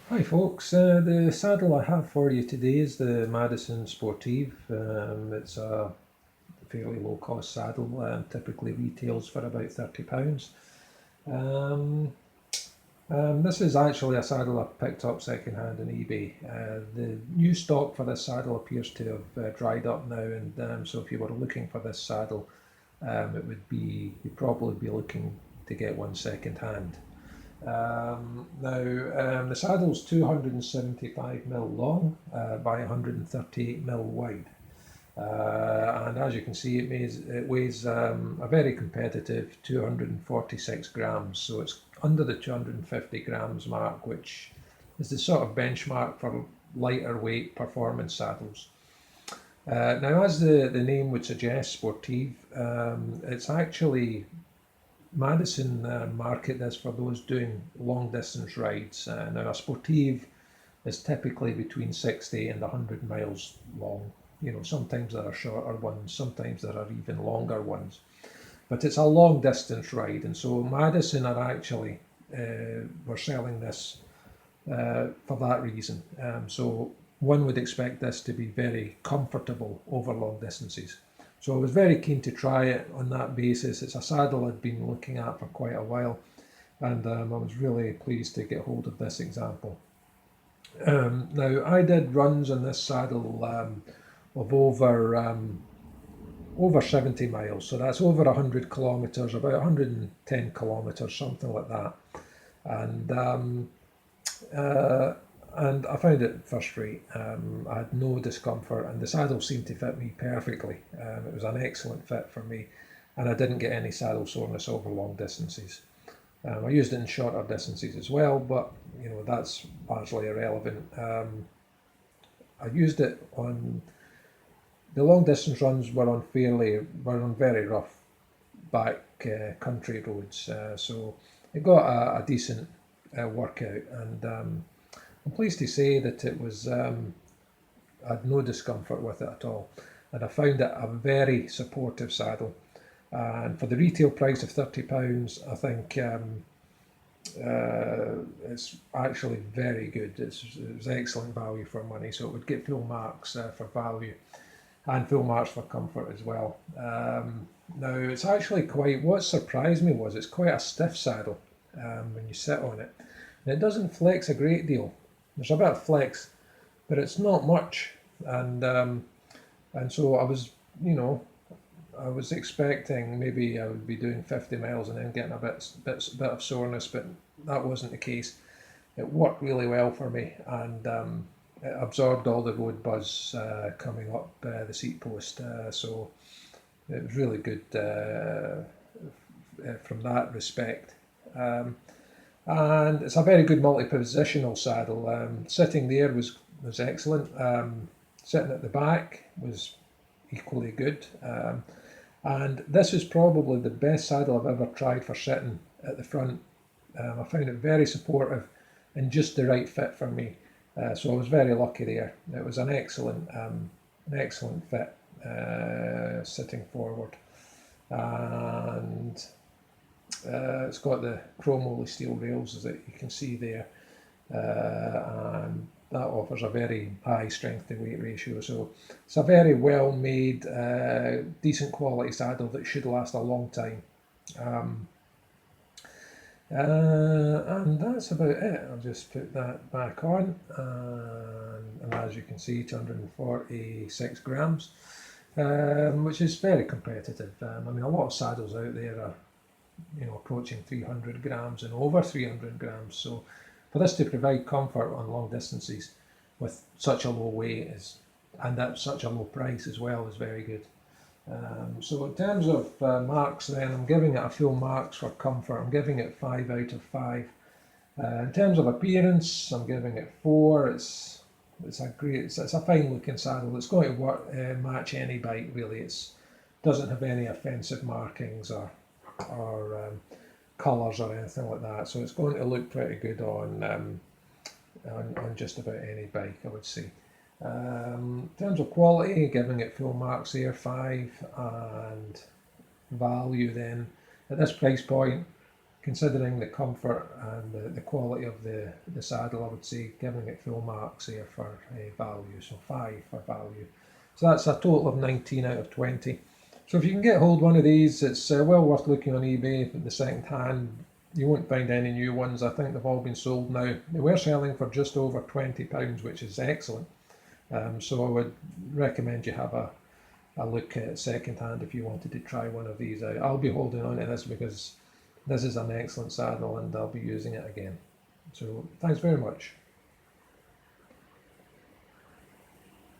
Hi folks, the saddle I have for you today is the Madison Sportive. It's a fairly low cost saddle, typically retails for about £30. Um, this is actually a saddle I picked up second hand on eBay. The new stock for this saddle appears to have dried up now, and so if you were looking for this saddle, you'd probably be looking to get one second hand. The saddle's 275 mil long by 138 mil wide. And as you can see, it weighs a very competitive 246 grams. So it's under the 250 grams mark, which is the sort of benchmark for lighter weight performance saddles. Now, as the name would suggest, Sportive, it's actually Madison market this for those doing long distance rides. Now, a Sportive is typically between 60 and 100 miles long. Sometimes there are shorter ones, sometimes there are even longer ones. But it's a long distance ride, and so Madison are actually were selling this for that reason. So one would expect this to be very comfortable over long distances. So I was very keen to try it on that basis. It's a saddle I'd been looking at for quite a while, and I was really pleased to get hold of this example. Now, I did runs on this saddle of over 70 miles, so that's over 100 kilometres, about 110 kilometres, something like that. And uh, and I found it first rate. I had no discomfort, and the saddle seemed to fit me perfectly. It was an excellent fit for me, and I didn't get any saddle soreness over long distances. I used it in shorter distances as well, but that's largely irrelevant. I used it on the long distance runs were on very rough back country roads, so it got a decent workout, and I'm pleased to say that it was I had no discomfort with it at all, and I found it a very supportive saddle. And for the retail price of £30, I think it's actually very good. It's excellent value for money, so it would get full marks for value and full marks for comfort as well. Now, it's actually what surprised me was it's quite a stiff saddle when you sit on it. And it doesn't flex a great deal. There's a bit of flex, but it's not much. And so you know, I was expecting maybe I would be doing 50 miles and then getting a bit of soreness, but that wasn't the case. It worked really well for me, and it absorbed all the road buzz coming up the seat post. So it was really good from that respect. Um, and it's a very good multi-positional saddle. Sitting there was excellent. Sitting at the back was equally good. And this is probably the best saddle I've ever tried for sitting at the front. I found it very supportive and just the right fit for me. So I was very lucky there. It was an excellent fit sitting forward, and it's got the chromoly steel rails that you can see there, and that offers a very high strength to weight ratio. So it's a very well made, decent quality saddle that should last a long time. Um, and that's about it. I'll just put that back on. And as you can see, 246 grams, which is very competitive. I mean, a lot of saddles out there are approaching 300 grams and over 300 grams. So for this to provide comfort on long distances with such a low weight and at such a low price as well is very good. So in terms of marks, then I'm giving it a full marks for comfort. I'm giving it 5 out of 5. In terms of appearance, I'm giving it 4. It's a fine looking saddle. It's going to match any bike really. It doesn't have any offensive markings or colours or anything like that. So it's going to look pretty good on just about any bike, I would say. In terms of quality, giving it full marks here, 5, and value then at this price point, considering the comfort and the quality of the saddle, I would say giving it full marks here for value, so 5 for value. So that's a total of 19 out of 20. So if you can get hold of one of these, it's well worth looking on eBay at the second hand. You won't find any new ones. I think they've all been sold now. They were selling for just over £20, which is excellent. So I would recommend you have a look at second hand if you wanted to try one of these out. I'll be holding on to this because this is an excellent saddle and I'll be using it again. So thanks very much.